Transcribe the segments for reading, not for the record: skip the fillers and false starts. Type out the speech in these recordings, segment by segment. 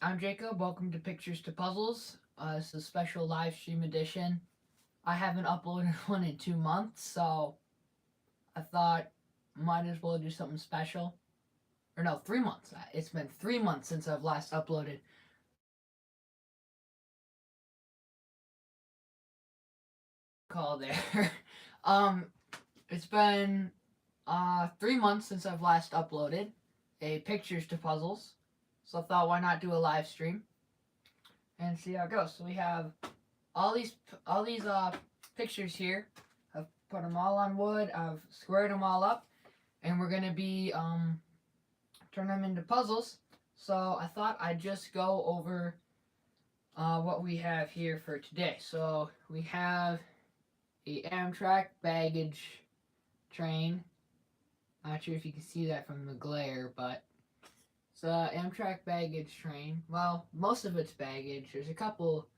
I'm Jacob. Welcome to Pictures to Puzzles. This is a special live stream edition. I haven't uploaded one in 2 months, so I thought might as well do something special. Or no, 3 months. It's been 3 months since I've last uploaded. Call there. um, it's been 3 months since I've last uploaded a Pictures to Puzzles. So I thought why not do a live stream and see how it goes. So we have all these pictures here. I've put them all on wood. I've squared them all up, and we're gonna be turn them into puzzles. So I thought I'd just go over what we have here for today. So we have a Amtrak baggage train. Not sure if you can see that from the glare, but it's a Amtrak baggage train. Well, most of it's baggage. There's a couple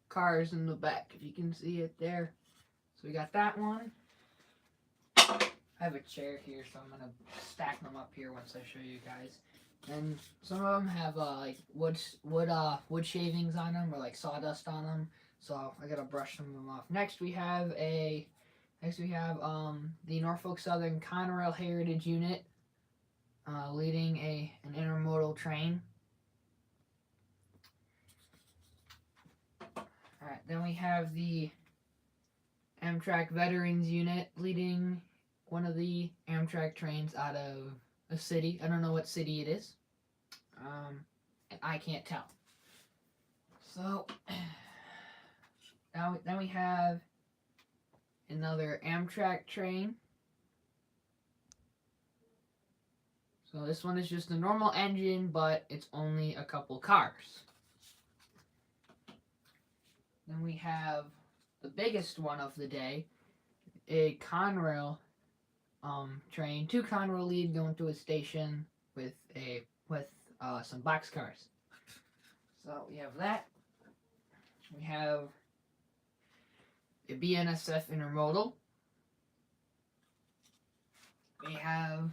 cars in the back, if you can see it there. So we got that one. I have a chair here, so I'm gonna stack them up here once I show you guys. And some of them have like wood shavings on them or like sawdust on them, so I gotta brush some of them off. Next we have the Norfolk Southern Conrail Heritage Unit leading an intermodal train. All right, then we have the Amtrak Veterans Unit leading one of the Amtrak trains out of a city. I don't know what city it is. And I can't tell. So then we have another Amtrak train. So this one is just a normal engine, but it's only a couple cars. Then we have the biggest one of the day, a Conrail train, two Conrail lead going to a station with some boxcars. So we have that. We have a BNSF intermodal. We have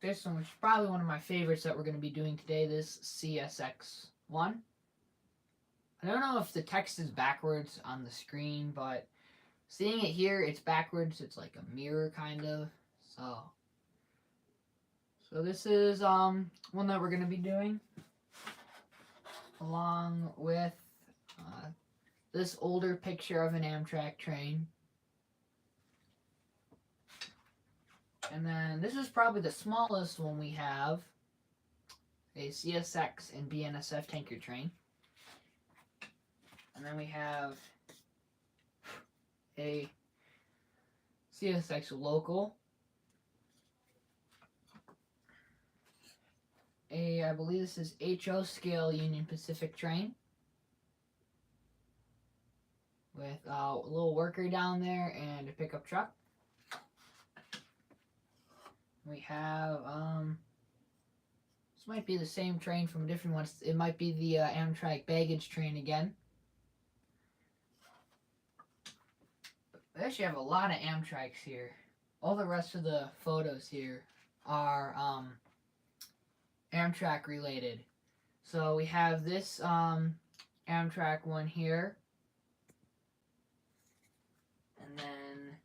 this one, which is probably one of my favorites that we're going to be doing today, this CSX1. I don't know if the text is backwards on the screen, but seeing it here, it's backwards. It's like a mirror, kind of. So this is one that we're going to be doing, along with this older picture of an Amtrak train. And then this is probably the smallest one we have, a CSX and BNSF tanker train. And then we have a CSX local, I believe this is HO scale Union Pacific train with a little worker down there and a pickup truck. We have this might be the same train from a different one. It might be the Amtrak baggage train again. We actually have a lot of Amtraks here. All the rest of the photos here are Amtrak related. So we have this Amtrak one here. And then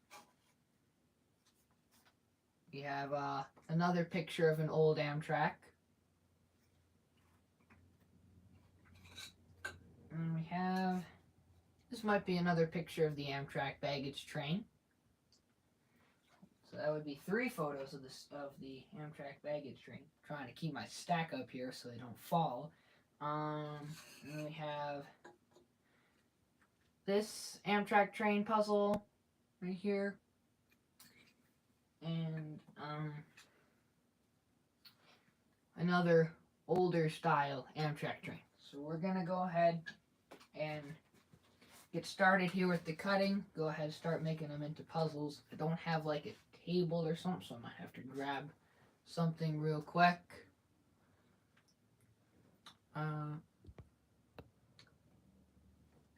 we have another picture of an old Amtrak. And we have, this might be another picture of the Amtrak baggage train. So that would be 3 photos of the Amtrak baggage train. I'm trying to keep my stack up here so they don't fall. And then we have this Amtrak train puzzle right here. And another older style Amtrak train. So we're gonna go ahead and get started here with the cutting. Go ahead and start making them into puzzles. I don't have like a table or something, so I might have to grab something real quick.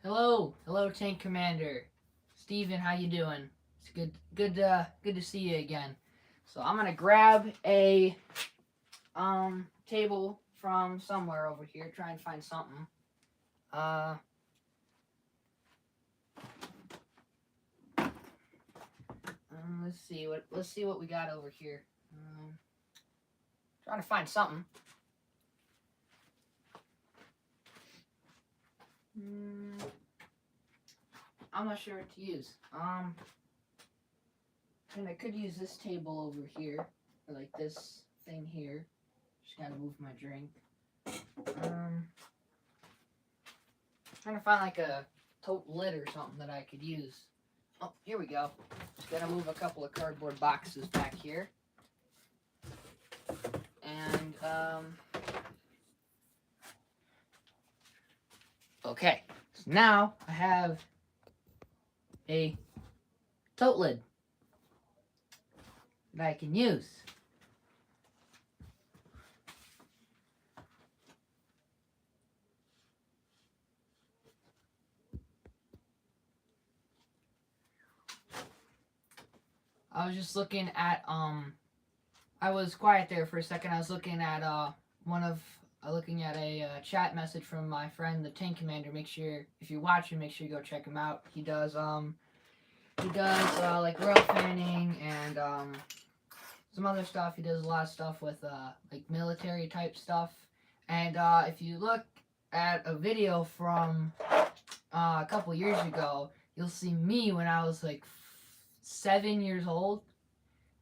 Hello, Tank Commander. Steven, how you doing? It's good to see you again. So I'm gonna grab a table from somewhere over here. Try and find something. Uh, let's see what we got over here. Trying to find something. I'm not sure what to use. And I could use this table over here, or like this thing here. Just gotta move my drink. Trying to find like a tote lid or something that I could use. Oh, here we go. Just gotta move a couple of cardboard boxes back here. And, okay. So now I have a tote lid that I can use. I was just looking at I was quiet there for a second. I was looking at looking at a chat message from my friend the Tank Commander. Make sure if you're watching, make sure you go check him out. He does like rail fanning and some other stuff. He does a lot of stuff with like military type stuff. And if you look at a video from a couple years ago, you'll see me when I was like 7 years old,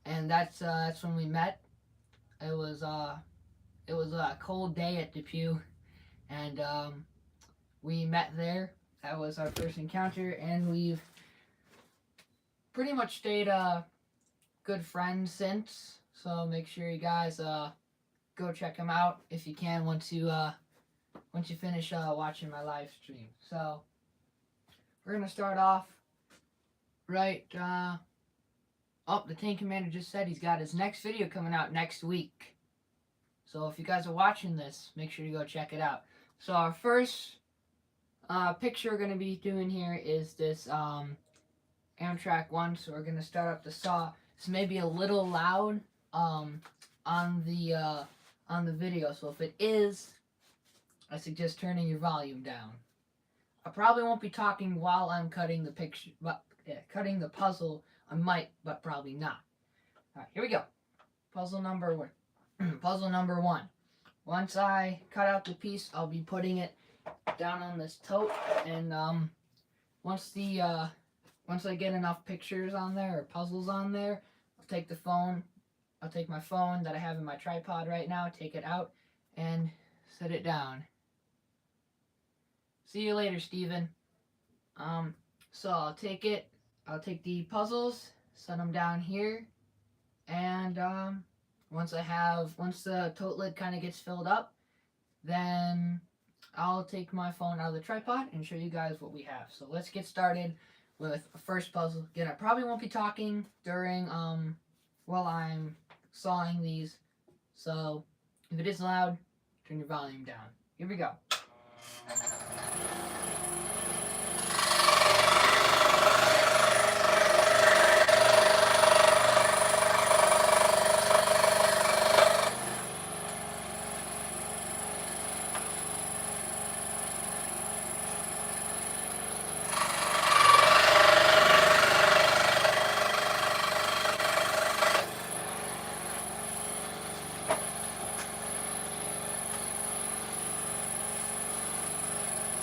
and that's when we met. It was a cold day at Depew, and we met there. That was our first encounter, and we've pretty much stayed good friends since. So make sure you guys go check him out if you can once you finish watching my live stream. So we're gonna start off right. The Tank Commander just said he's got his next video coming out next week. So if you guys are watching this, make sure you go check it out. So our first picture we're gonna be doing here is this Amtrak 1. So we're gonna start up the saw. This may be a little loud on the video. So if it is, I suggest turning your volume down. I probably won't be talking while I'm cutting the picture, but cutting the puzzle. I might, but probably not. All right, here we go. Puzzle number 1. Puzzle number 1. Once I cut out the piece, I'll be putting it down on this tote, and once I get enough pictures on there or puzzles on there, I'll take my phone that I have in my tripod right now, take it out, and set it down. See you later, Steven. So I'll take the puzzles, set them down here, and once the tote lid kind of gets filled up, then I'll take my phone out of the tripod and show you guys what we have. So let's get started with the first puzzle. Again, I probably won't be talking during while I'm sawing these, so if it is loud, turn your volume down. Here we go.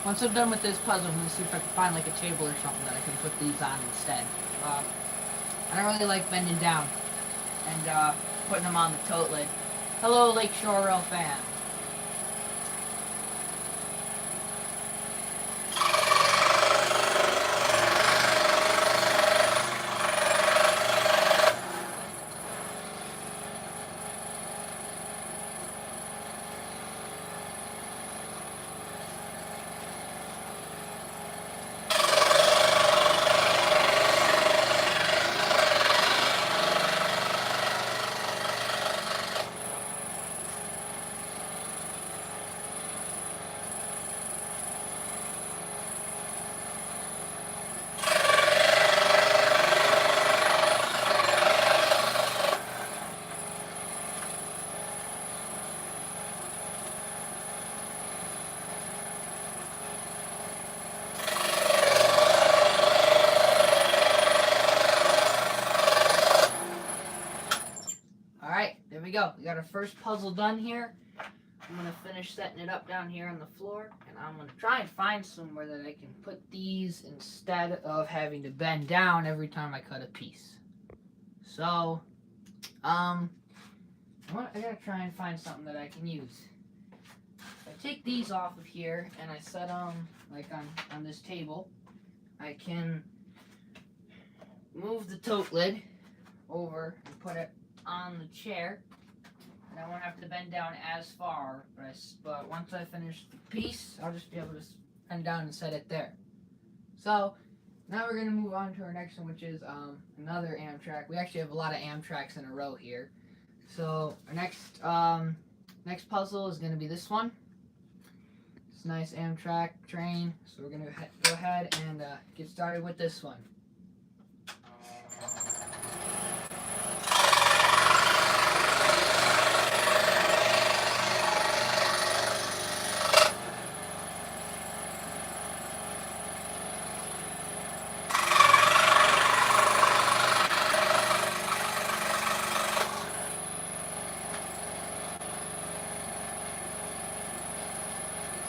Once I'm done with this puzzle, I'm going to see if I can find like a table or something that I can put these on instead. I don't really like bending down and putting them on the tote lid. Hello, Lakeshore Rail fan. go. We got our first puzzle done here. I'm going to finish setting it up down here on the floor, and I'm going to try and find somewhere that I can put these instead of having to bend down every time I cut a piece. So, I gotta try and find something that I can use. If I take these off of here and I set them like on this table, I can move the tote lid over and put it on the chair, and I won't have to bend down as far. But once I finish the piece, I'll just be able to bend down and set it there. So now we're gonna move on to our next one, which is another Amtrak. We actually have a lot of Amtraks in a row here. So our next puzzle is gonna be this one. It's a nice Amtrak train. So we're gonna go ahead and get started with this one.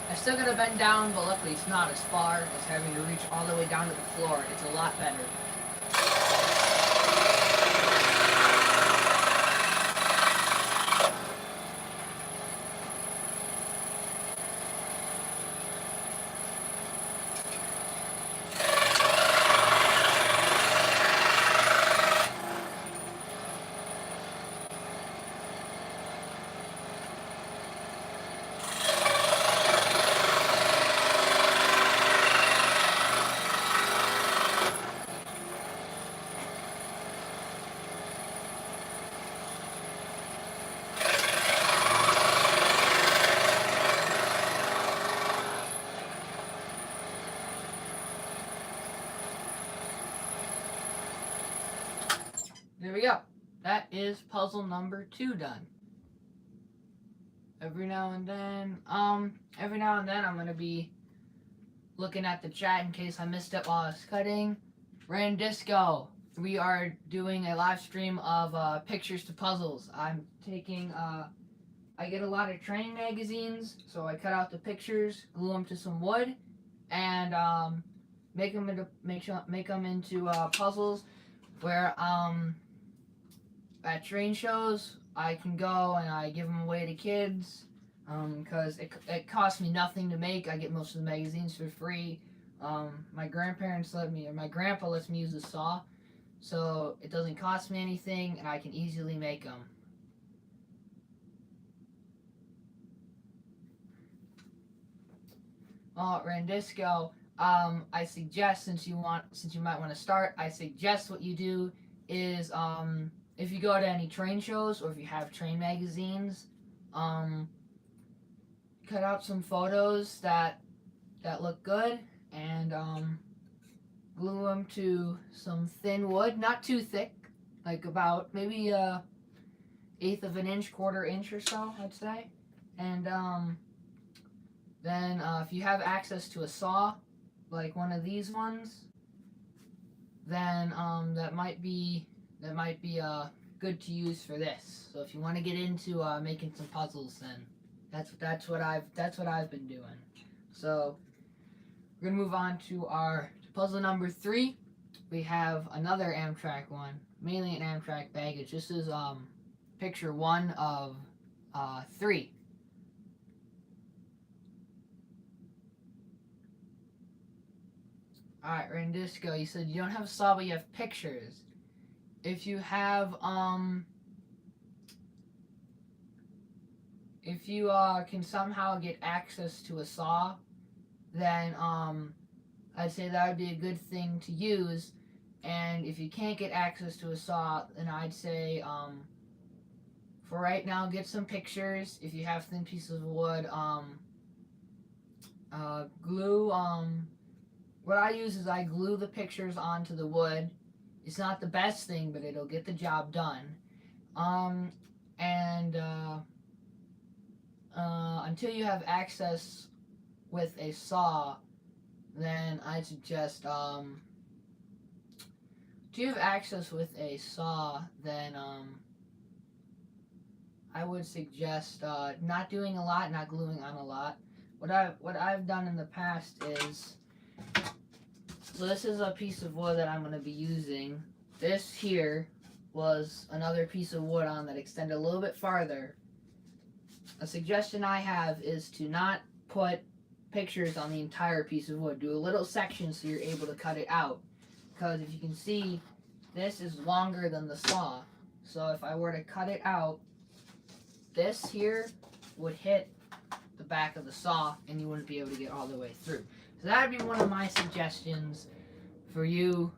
I'm still gonna bend down, but luckily it's not as far as having to reach all the way down to the floor. It's a lot better. There we go. That is puzzle number 2 done. Every now and then I'm gonna be looking at the chat in case I missed it while I was cutting. Randisco, we are doing a live stream of pictures to puzzles. I'm taking I get a lot of train magazines, so I cut out the pictures, glue them to some wood, and make them into puzzles where at train shows I can go and I give them away to kids because it costs me nothing to make. I get most of the magazines for free. My grandpa lets me use a saw, so it doesn't cost me anything and I can easily make them. Randisco, I suggest since you might want to start, I suggest what you do is if you go to any train shows or if you have train magazines, cut out some photos that look good and glue them to some thin wood, not too thick, like about maybe 1/8 of an inch, 1/4 inch or so, I'd say. And then if you have access to a saw, like one of these ones, then that might be good to use for this. So if you want to get into making some puzzles, then that's what I've been doing. So we're gonna move on to our puzzle number 3. We have another Amtrak one, mainly an Amtrak baggage. This is picture 1 of 3. Alright, Randisco, you said you don't have a saw, but you have pictures. If you have, if you can somehow get access to a saw, then I'd say that would be a good thing to use. And if you can't get access to a saw, then I'd say for right now, get some pictures. If you have thin pieces of wood, glue. What I use is I glue the pictures onto the wood. It's not the best thing, but it'll get the job done. Until you have access with a saw, then I'd suggest do you have access with a saw, then I would suggest not doing a lot, not gluing on a lot. What I've done in the past is, so this is a piece of wood that I'm going to be using. This here was another piece of wood on that extended a little bit farther. A suggestion I have is to not put pictures on the entire piece of wood. Do a little section so you're able to cut it out. Because if you can see, this is longer than the saw. So if I were to cut it out, this here would hit the back of the saw and you wouldn't be able to get all the way through. So that would be one of my suggestions for you.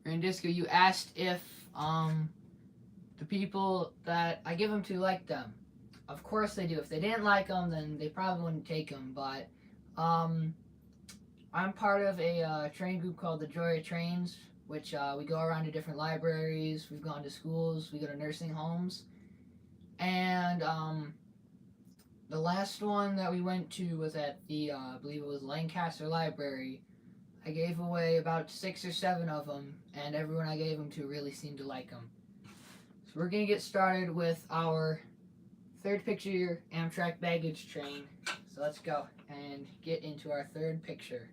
Randisco, you asked if the people that I give them to like them. Of course they do. If they didn't like them, then they probably wouldn't take them. But I'm part of a train group called the Joy of Trains, which we go around to different libraries. We've gone to schools. We go to nursing homes. And the last one that we went to was at the, I believe it was Lancaster Library. I gave away about 6 or 7 of them, and everyone I gave them to really seemed to like them. So we're going to get started with our third picture Amtrak baggage train. So let's go and get into our third picture.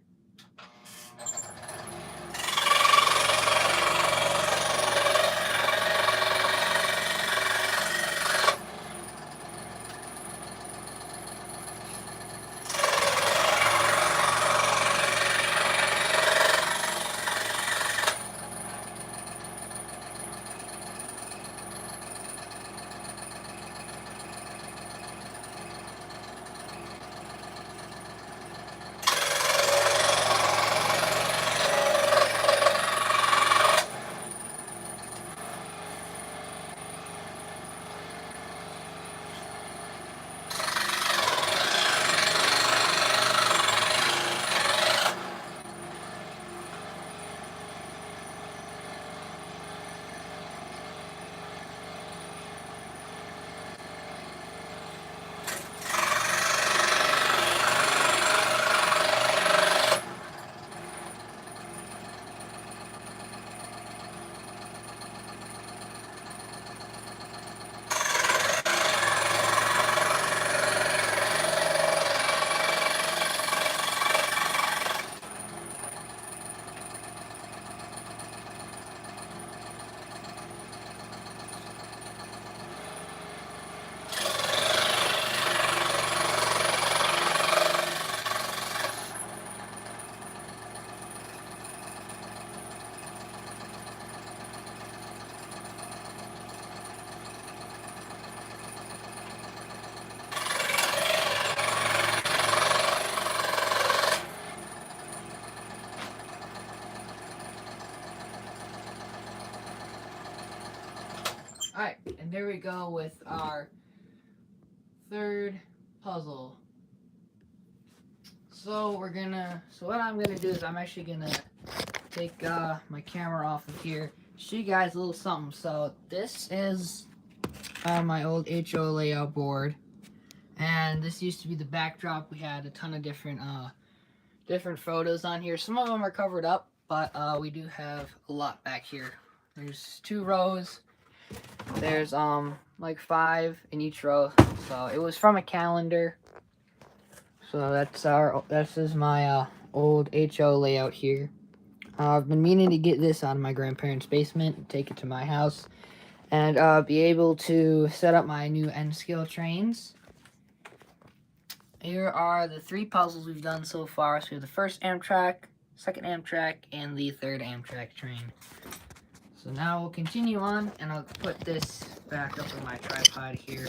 Alright, and there we go with our third puzzle. So what I'm gonna do is I'm actually gonna take my camera off of here, show you guys a little something. So this is my old HO layout board, and this used to be the backdrop. We had a ton of different photos on here. Some of them are covered up, but we do have a lot back here. There's 2 rows. There's like 5 in each row. So it was from a calendar. So this is my old HO layout here. I've been meaning to get this out of my grandparents' basement and take it to my house and be able to set up my new N-scale trains. Here are the 3 puzzles we've done so far. So we have the first Amtrak, second Amtrak, and the third Amtrak train. So now we'll continue on, and I'll put this back up on my tripod here.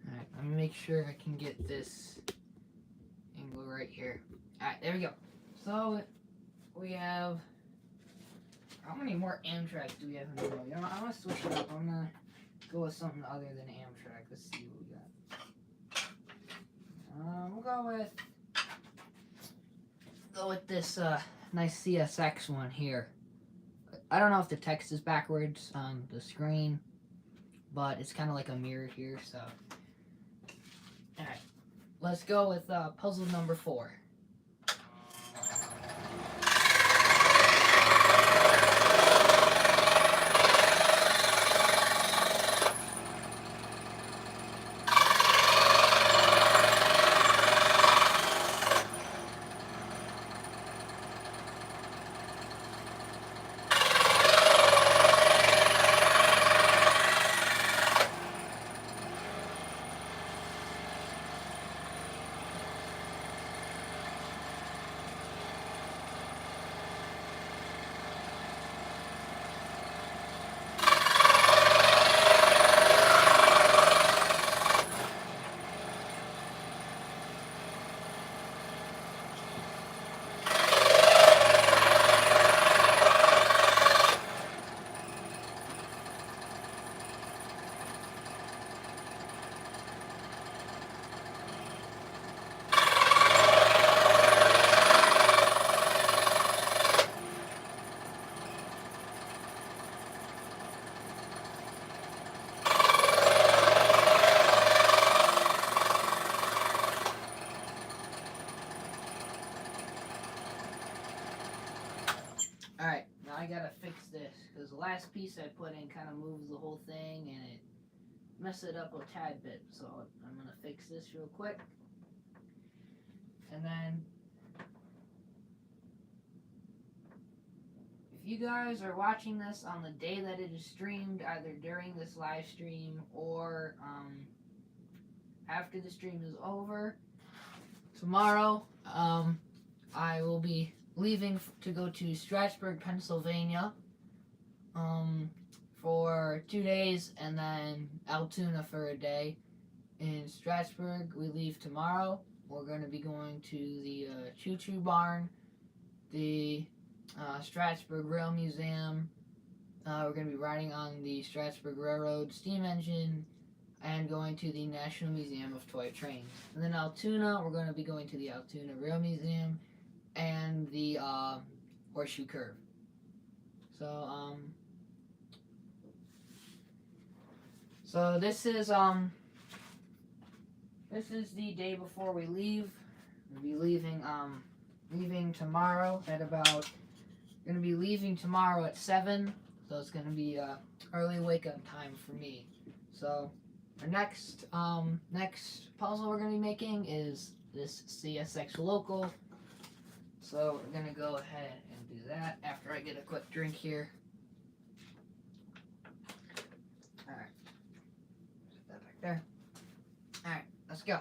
Alright, let me make sure I can get this angle right here. Alright, there we go. So we have, how many more Amtrak do we have in the row? You know, I'm gonna switch it up. I'm gonna go with something other than Amtrak. Let's see what we got. We'll go with this nice CSX one here. I don't know if the text is backwards on the screen, but it's kind of like a mirror here. So, all right, let's go with puzzle number 4. this because the last piece I put in kind of moves the whole thing and it messed it up a tad bit. So I'm gonna fix this real quick, and then if you guys are watching this on the day that it is streamed, either during this live stream or after the stream is over, tomorrow I will be leaving to go to Stratford, Pennsylvania for 2 days, and then Altoona for a day. In Stratford, we leave tomorrow. We're going to be going to the Choo Choo Barn, the Stratford Rail Museum. We're going to be riding on the Stratford Railroad steam engine and going to the National Museum of Toy Trains. And then Altoona, we're going to be going to the Altoona Rail Museum and the Horseshoe Curve. So this is the day before we leave. We'll be leaving tomorrow at about. Gonna be leaving tomorrow at 7, so it's gonna be early wake up time for me. So our next puzzle we're gonna be making is this CSX local. So we're gonna go ahead and do that after I get a quick drink here. All right, put that back there. All right, let's go.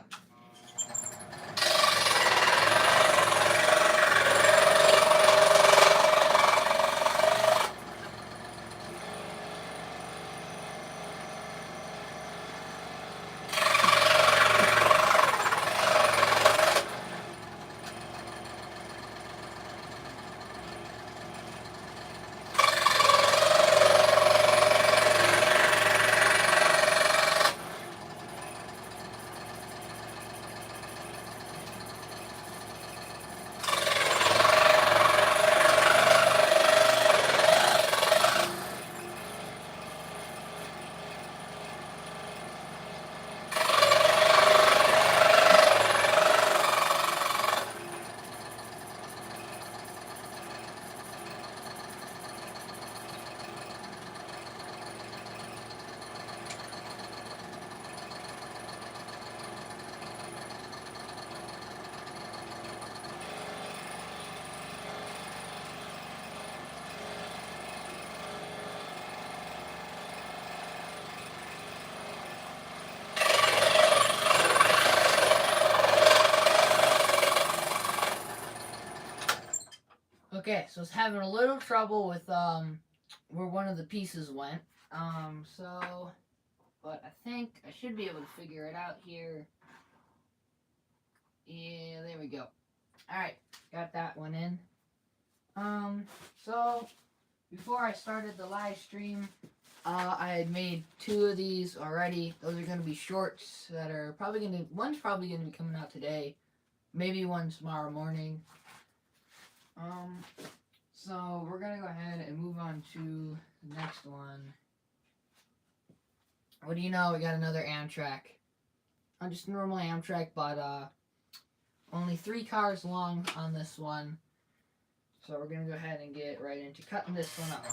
Okay, so it's having a little trouble with where one of the pieces went. But I think I should be able to figure it out here. Yeah, there we go. All right, got that one in. So before I started the live stream, I had made 2 of these already. Those are going to be shorts that are one's probably going to be coming out today, maybe one tomorrow morning. So we're gonna go ahead and move on to the next one. What do you know? We got another Amtrak. Just normal Amtrak, but only 3 cars long on this one. So we're gonna go ahead and get right into cutting this one up.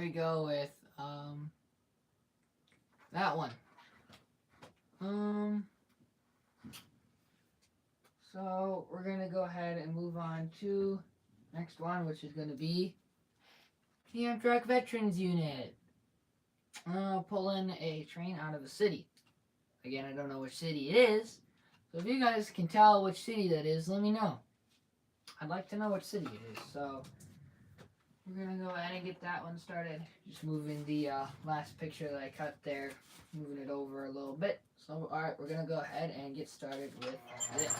we go with that one. So we're gonna go ahead and move on to next one, which is gonna be the Amtrak Veterans Unit. Pulling a train out of a city. Again, I don't know which city it is, so if you guys can tell which city that is, let me know. I'd like to know which city it is. So we're gonna go ahead and get that one started. Just moving the last picture that I cut there, moving it over a little bit. So alright, we're gonna go ahead and get started with this.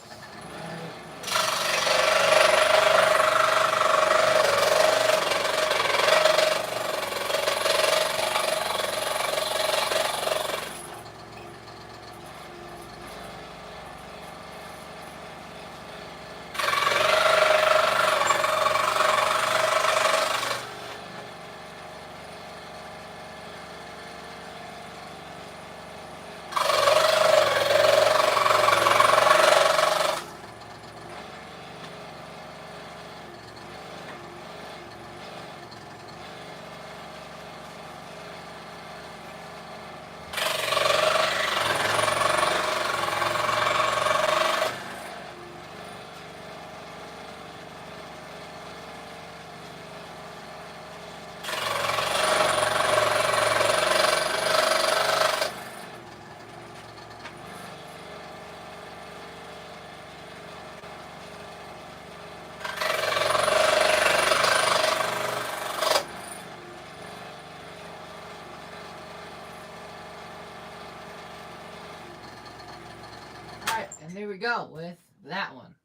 Alright, and there we go with that one.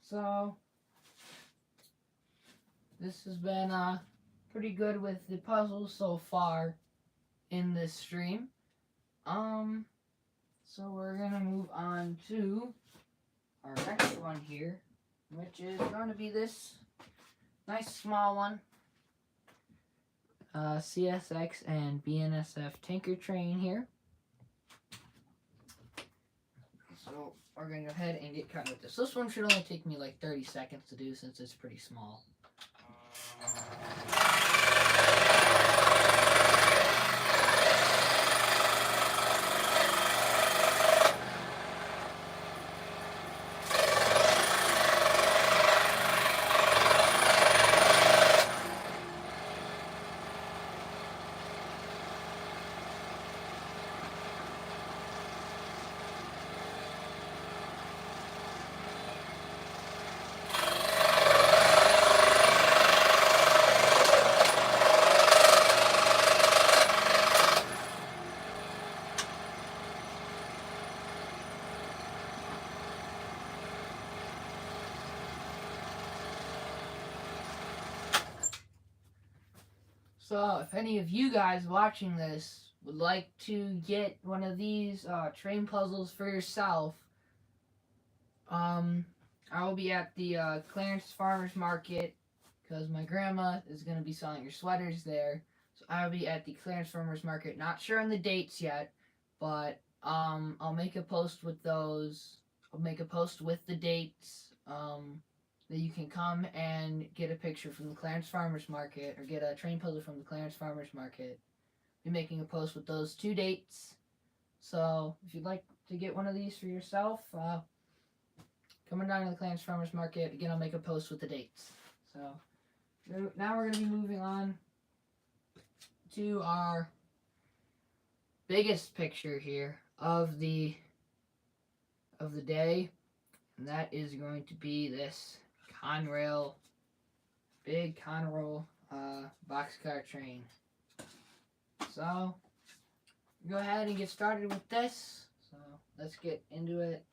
So this has been pretty good with the puzzles so far in this stream. So we're gonna move on to our next one here, which is going to be this nice small one. CSX and BNSF tanker train here. So we're going to go ahead and get cutting with this. This one should only take me like 30 seconds to do since it's pretty small. So if any of you guys watching this would like to get one of these train puzzles for yourself, I will be at the Clarence Farmers Market because my grandma is going to be selling her sweaters there. So I'll be at the Clarence Farmers Market. Not sure on the dates yet, but I'll make a post with those. I'll make a post with the dates that you can come and get a picture from the Clarence Farmers Market or get a train puzzle from the Clarence Farmers Market. I'll be making a post with those 2 dates. So if you'd like to get one of these for yourself, coming down to the Clarence Farmers Market. Again, I'll make a post with the dates. So now we're going to be moving on to our biggest picture here of the day, and that is going to be this Conrail, big Conrail boxcar train. So go ahead and get started with this. So let's get into it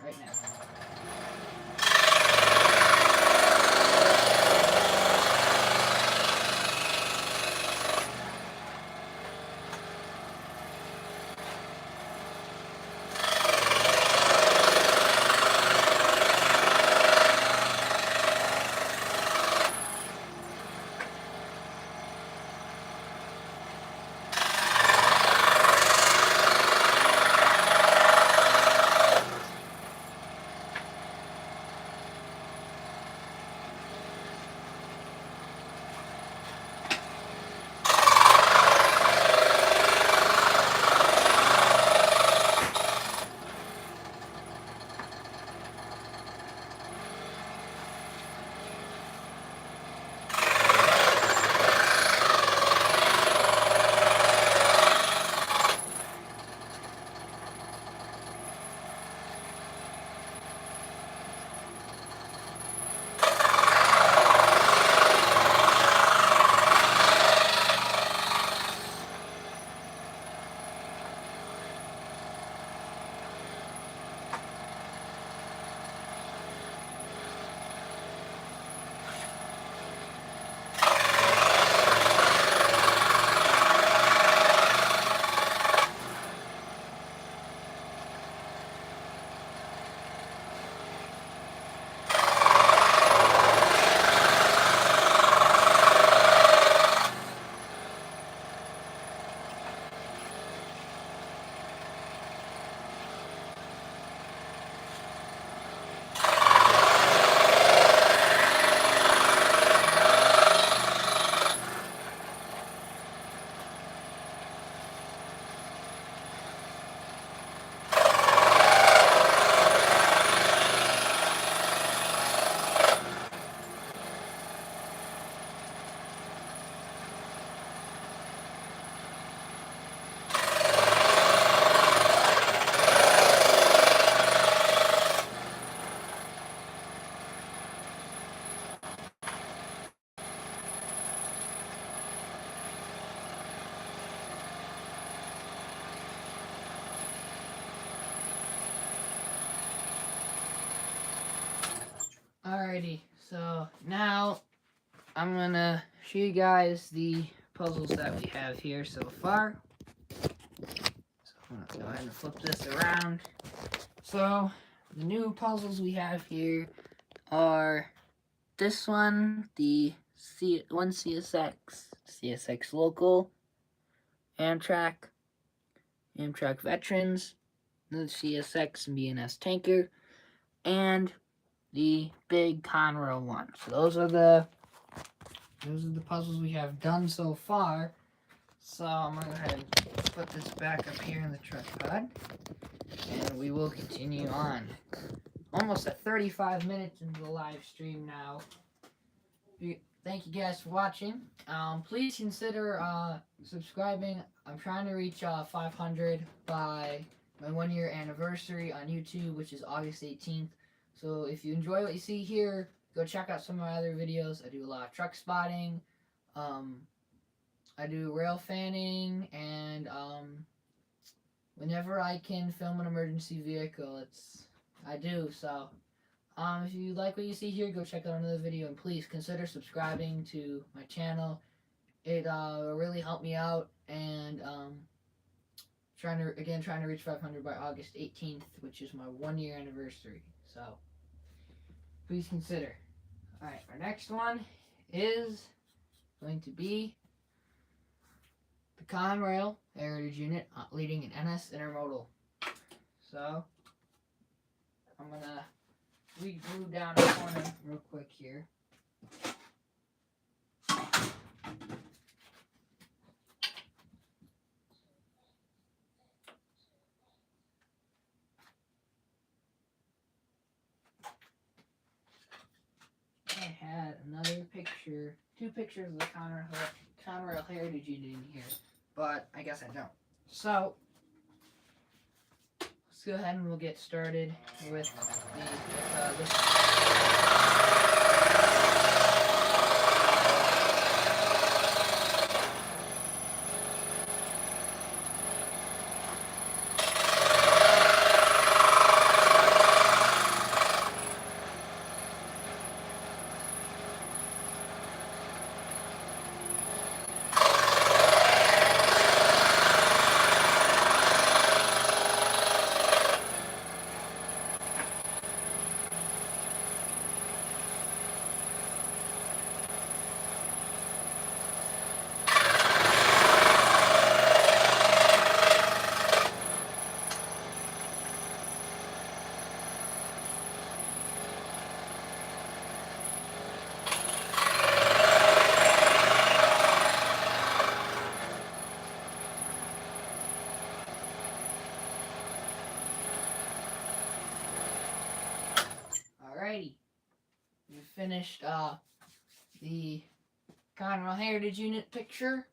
right now. Alrighty, so now I'm gonna show you guys the puzzles that we have here so far. So I'm gonna go ahead and flip this around. So the new puzzles we have here are this one, the one CSX Local, Amtrak Veterans, the CSX and BNS Tanker, and the big Conrail one. So those are the puzzles we have done so far. So I'm gonna go ahead and put this back up here in the tripod, and we will continue on. Almost at 35 minutes into the live stream now. Thank you guys for watching. Please consider subscribing. I'm trying to reach 500 by my 1-year anniversary on YouTube, which is August 18th. So if you enjoy what you see here, go check out some of my other videos. I do a lot of truck spotting. I do rail fanning, and whenever I can film an emergency vehicle, I do. So if you like what you see here, go check out another video, and please consider subscribing to my channel. It will really help me out, and trying to reach 500 by August 18th, which is my 1-year anniversary. So please consider. All right, our next one is going to be the Conrail Heritage Unit leading an NS Intermodal. So I'm gonna glue down a corner real quick here. I had another picture, 2 pictures of the Conrail Heritage Unit in here, but I guess I don't. So let's go ahead and we'll get started with this. Alrighty, we finished the Conrail Heritage Unit picture,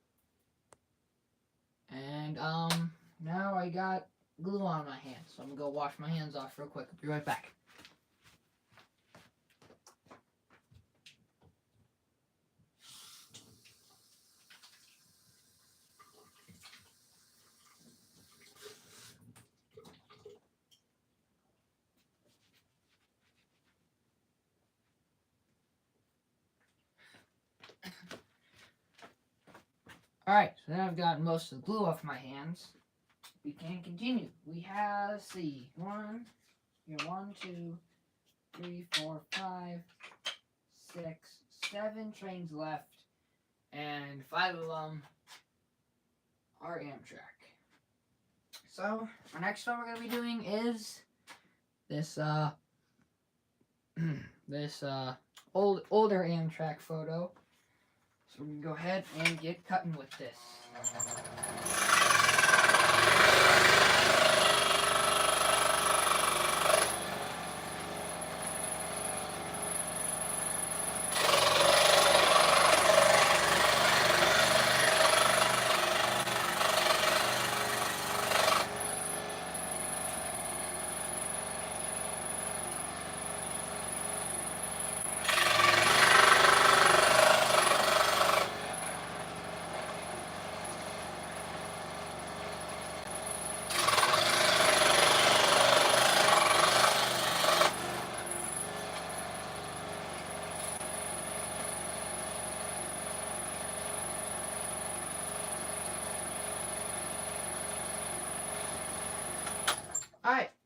and now I got glue on my hands, so I'm gonna go wash my hands off real quick. I'll be right back. Alright, so now I've gotten most of the glue off my hands. We can continue. We have, let's see, 1, 2, 3, 4, 5, 6, 7 trains left, and 5 of them are Amtrak. So, our next one we're going to be doing is this, older Amtrak photo. So we can go ahead and get cutting with this.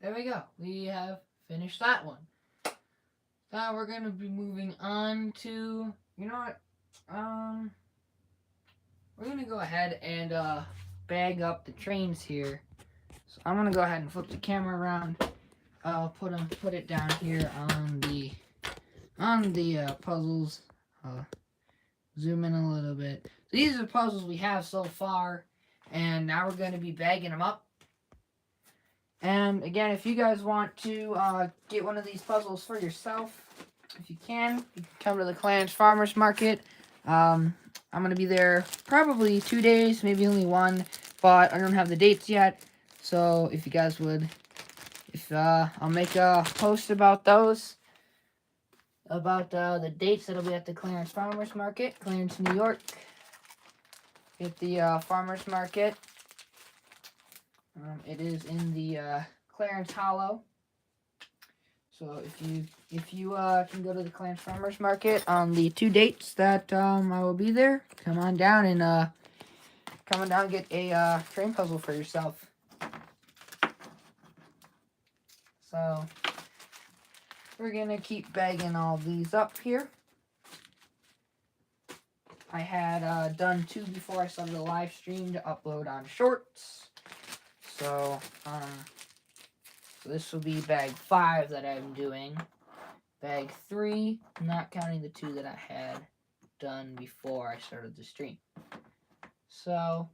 there we go. We have finished that one. Now we're going to be moving on to, you know what, we're going to go ahead and bag up the trains here. So I'm going to go ahead and flip the camera around. I'll put it down here on the puzzles. Zoom in a little bit. So these are the puzzles we have so far, and now we're going to be bagging them up. And again, if you guys want to get one of these puzzles for yourself, if you can come to the Clarence Farmers Market. I'm going to be there probably 2 days, maybe only one, but I don't have the dates yet. So if you guys would, I'll make a post about those, about the dates that'll be at the Clarence Farmers Market, Clarence, New York, at the Farmers Market. It is in the Clarence Hollow. So if you can go to the Clarence Farmers Market on the 2 dates that I will be there, come on down and get a train puzzle for yourself. So we're gonna keep bagging all these up here. I had done 2 before I started the live stream to upload on Shorts. So this will be bag 5 that I'm doing. Bag 3, not counting the 2 that I had done before I started the stream. So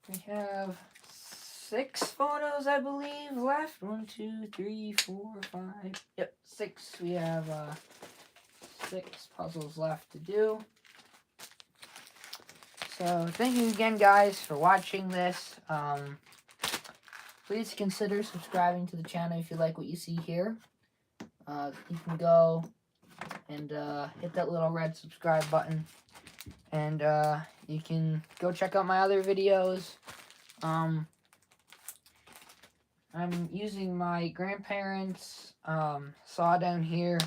we have 6 photos, I believe, left. 1, 2, 3, 4, 5. Yep, 6. We have 6 puzzles left to do. So thank you again, guys, for watching this. Please consider subscribing to the channel if you like what you see here. You can go and hit that little red subscribe button, and you can go check out my other videos. I'm using my grandparents' saw down here.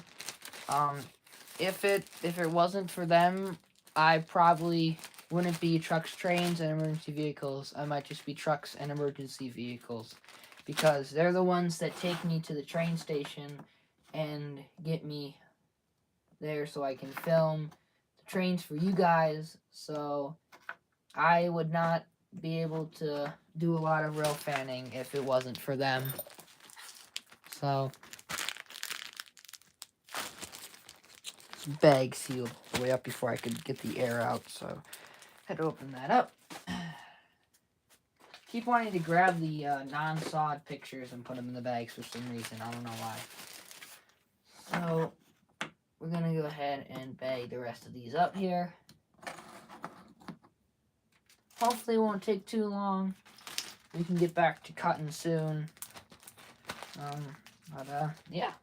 If it wasn't for them, I probably wouldn't be trucks, trains, and emergency vehicles. I might just be trucks and emergency vehicles, because they're the ones that take me to the train station and get me there so I can film the trains for you guys. So I would not be able to do a lot of real fanning if it wasn't for them. So bag sealed all the way up before I could get the air out, so I had to open that up. Keep wanting to grab the non-sawed pictures and put them in the bags for some reason. I don't know why. So we're gonna go ahead and bag the rest of these up here. Hopefully it won't take too long. We can get back to cutting soon. Yeah.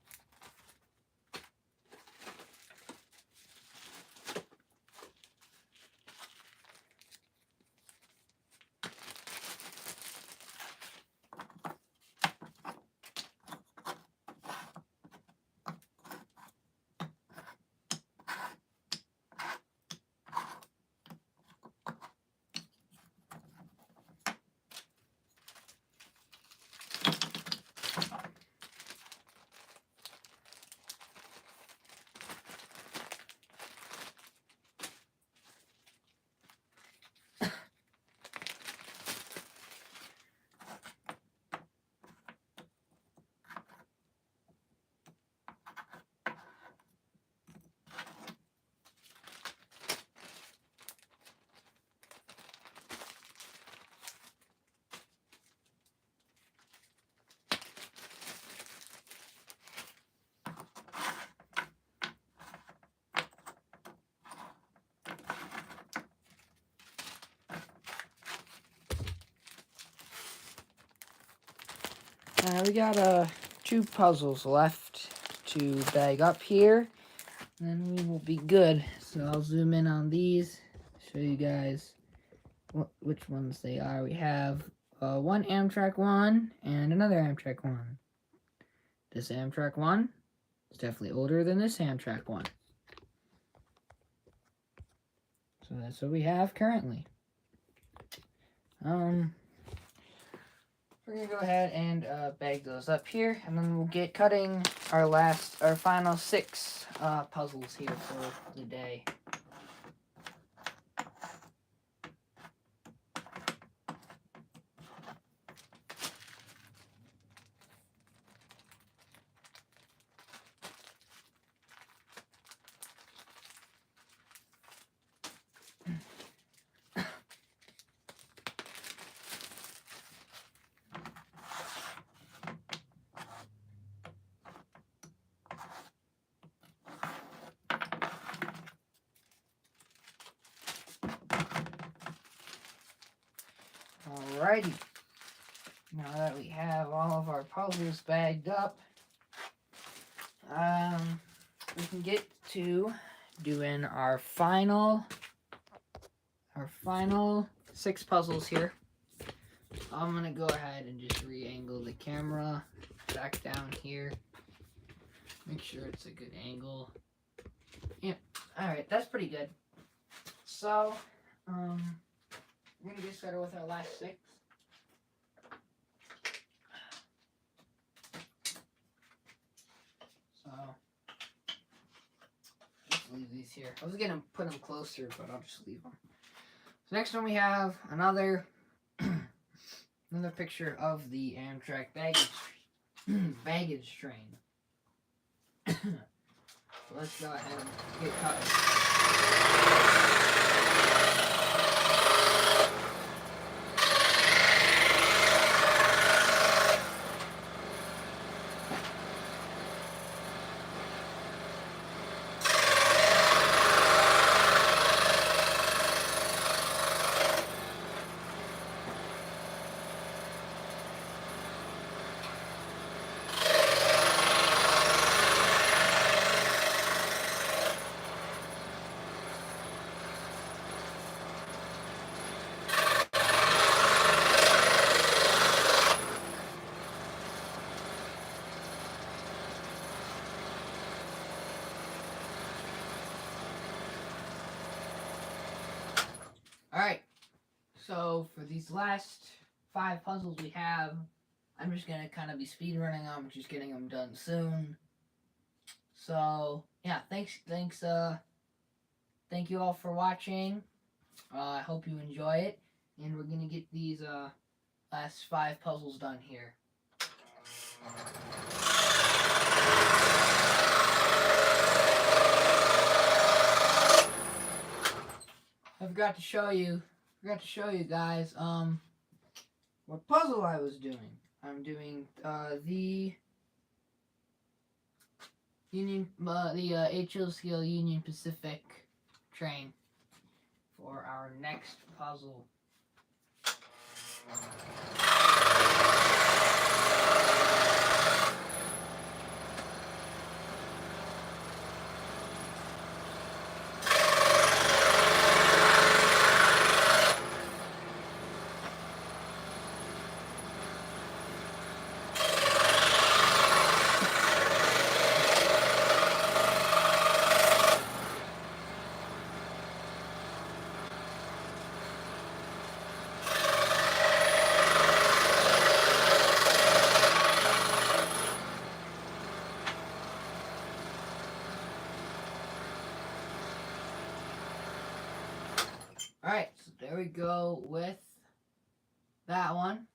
We got 2 puzzles left to bag up here, and then we will be good. So I'll zoom in on these, show you guys which ones they are. We have one Amtrak 1 and another Amtrak 1. This Amtrak 1 is definitely older than this Amtrak 1. So that's what we have currently. We're gonna go ahead and bag those up here, and then we'll get cutting our final 6 puzzles here for the day. Alrighty, now that we have all of our puzzles bagged up, we can get to doing our final 6 puzzles here. I'm gonna go ahead and just re-angle the camera back down here. Make sure it's a good angle. Yep. Alright, that's pretty good. So, we're gonna get started with our last 6. So, just leave these here. I was gonna put them closer, but I'll just leave them. So next one we have another another picture of the Amtrak baggage train. So let's go ahead and get cutting. Alright, so for these last 5 puzzles we have, I'm just going to kind of be speed running them, just getting them done soon. So, yeah, thank you all for watching. I hope you enjoy it, and we're going to get these last 5 puzzles done here. I forgot to show you guys what puzzle I was doing. I'm doing the HL Scale Union Pacific train for our next puzzle. Alright, so there we go with that one.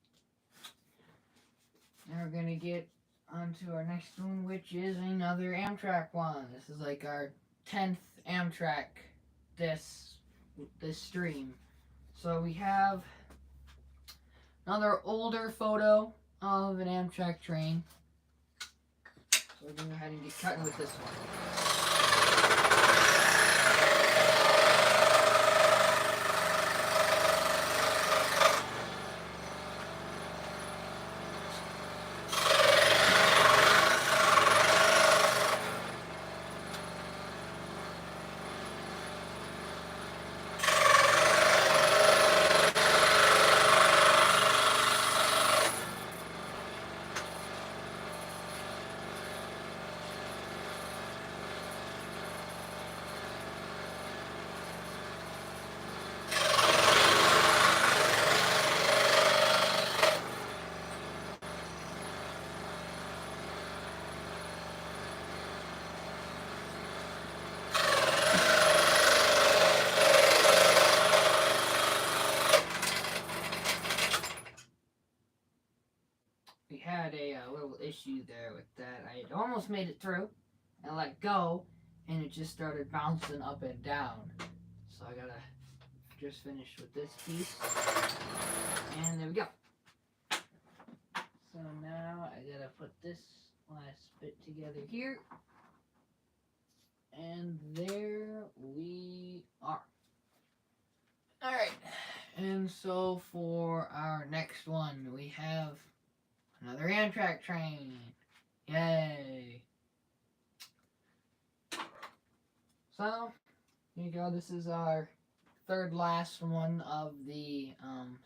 Now we're going to get onto our next one, which is another Amtrak one. This is like our 10th Amtrak this stream. So we have another older photo of an Amtrak train. So we're going to go ahead and get cutting with this one. issue there with that. I had almost made it through and let go, and it just started bouncing up and down. So I gotta just finish with this piece. And there we go. So now I gotta put this last bit together here. And there we are. Alright, and so for our next one, we have another Amtrak train. Yay! So, here you go. This is our third last one of the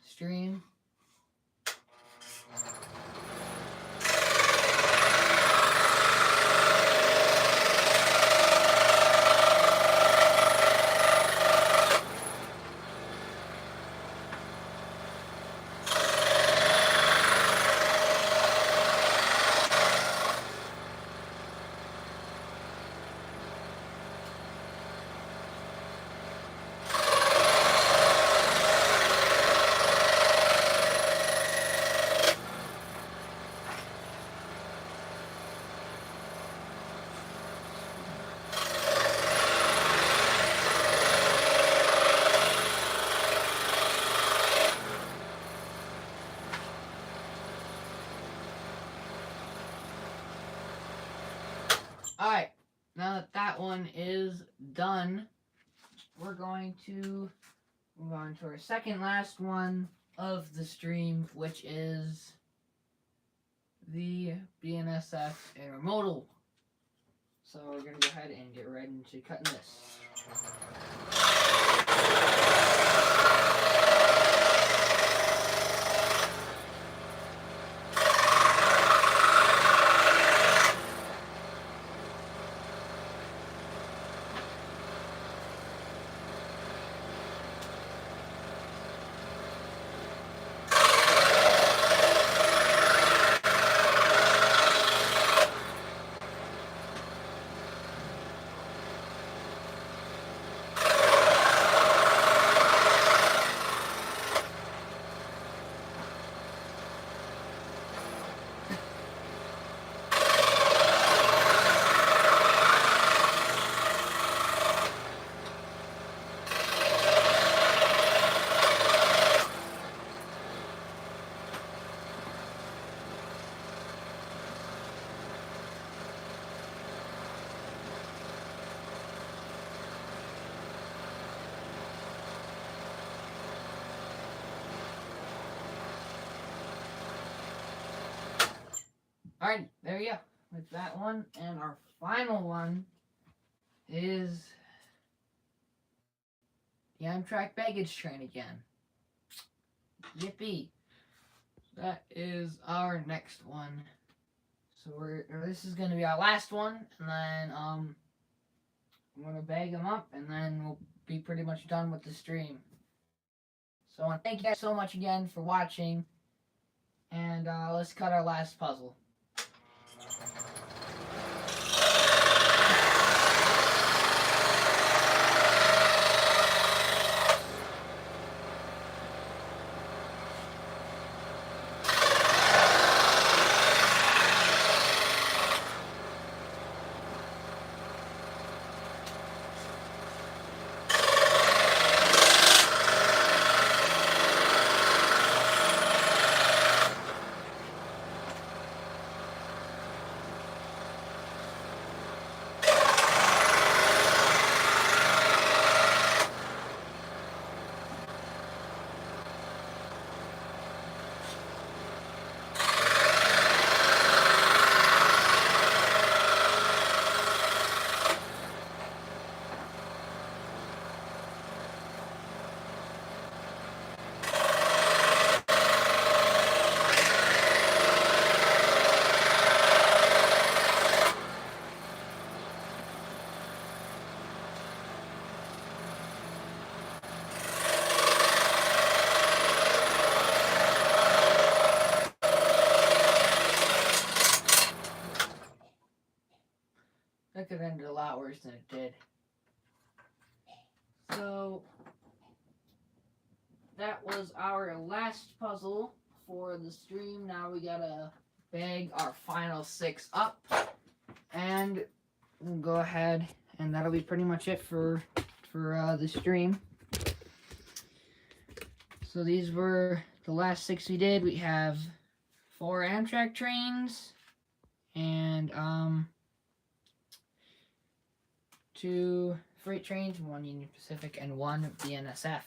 stream. Alright, now that that one is done, we're going to move on to our second last one of the stream, which is the BNSF intermodal. So we're going to go ahead and get right into cutting this. Alright, there we go. With that one, and our final one is the Amtrak baggage train again. Yippee! That is our next one. So this is gonna be our last one, and then I'm gonna bag them up, and then we'll be pretty much done with the stream. So I want to thank you guys so much again for watching, and let's cut our last puzzle. That could have ended a lot worse than it did. So that was our last puzzle for the stream. Now we gotta bag our final 6 up, and we'll go ahead, and that'll be pretty much it for the stream. So these were the last 6 we did. We have 4 Amtrak trains and 2 freight trains, 1 Union Pacific, and 1 BNSF.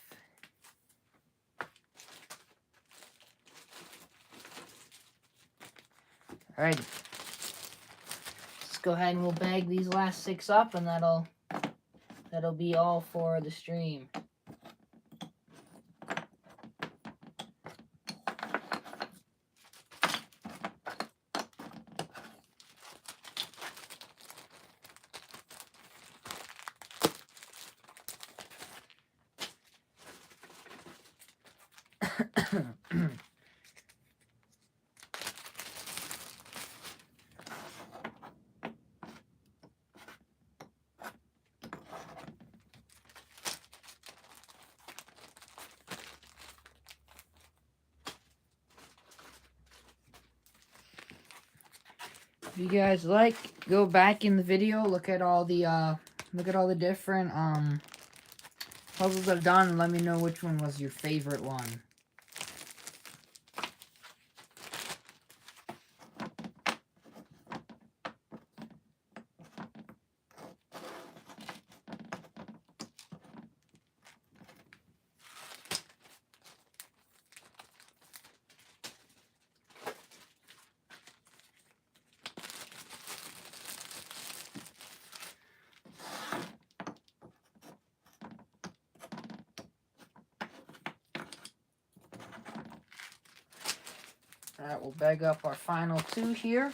Alright, let's go ahead and we'll bag these last 6 up, and that'll be all for the stream. If you guys like, go back in the video, look at all the different puzzles I've done, and let me know which one was your favorite one. Alright, we'll bag up our final 2 here.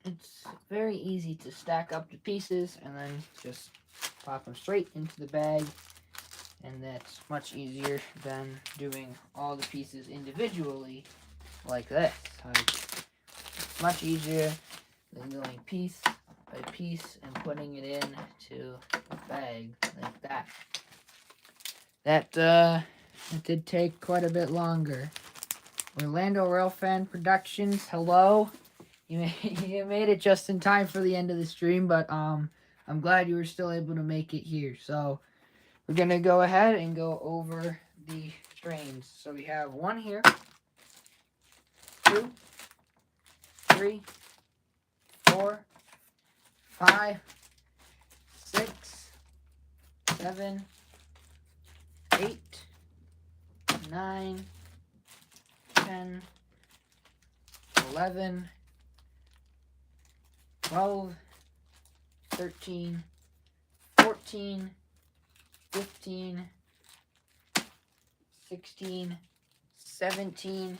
It's very easy to stack up the pieces and then just pop them straight into the bag, and that's much easier than doing all the pieces individually like this. It's much easier than going piece by piece and putting it into the bag like that. That did take quite a bit longer. Orlando Railfan Productions, hello. You made it just in time for the end of the stream, but I'm glad you were still able to make it here. So we're gonna go ahead and go over the trains. So we have 1 here, 2, 3, 4, 5, 6, 7, 8, 9, 10, 11, 12, 13, 14, 15, 16, 17,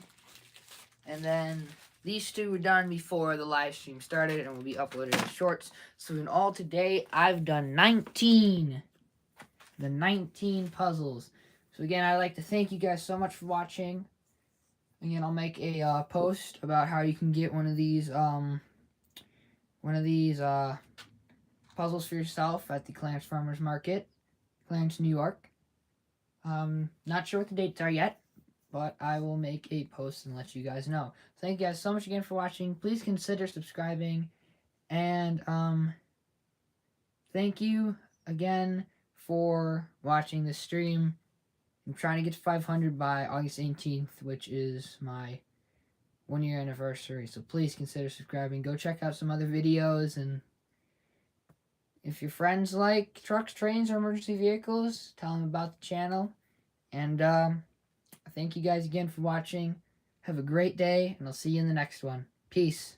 and then these 2 were done before the live stream started and will be uploaded as shorts. So in all today, I've done 19. The 19 puzzles. So again, I'd like to thank you guys so much for watching. Again, I'll make a post about how you can get one of these puzzles for yourself at the Clarence Farmers Market, Clarence, New York. Not sure what the dates are yet, but I will make a post and let you guys know. Thank you guys so much again for watching. Please consider subscribing, and thank you again for watching this stream. I'm trying to get to 500 by August 18th, which is my 1-year anniversary. So please consider subscribing. Go check out some other videos, and if your friends like trucks, trains, or emergency vehicles, tell them about the channel. And thank you guys again for watching. Have a great day, and I'll see you in the next one. Peace.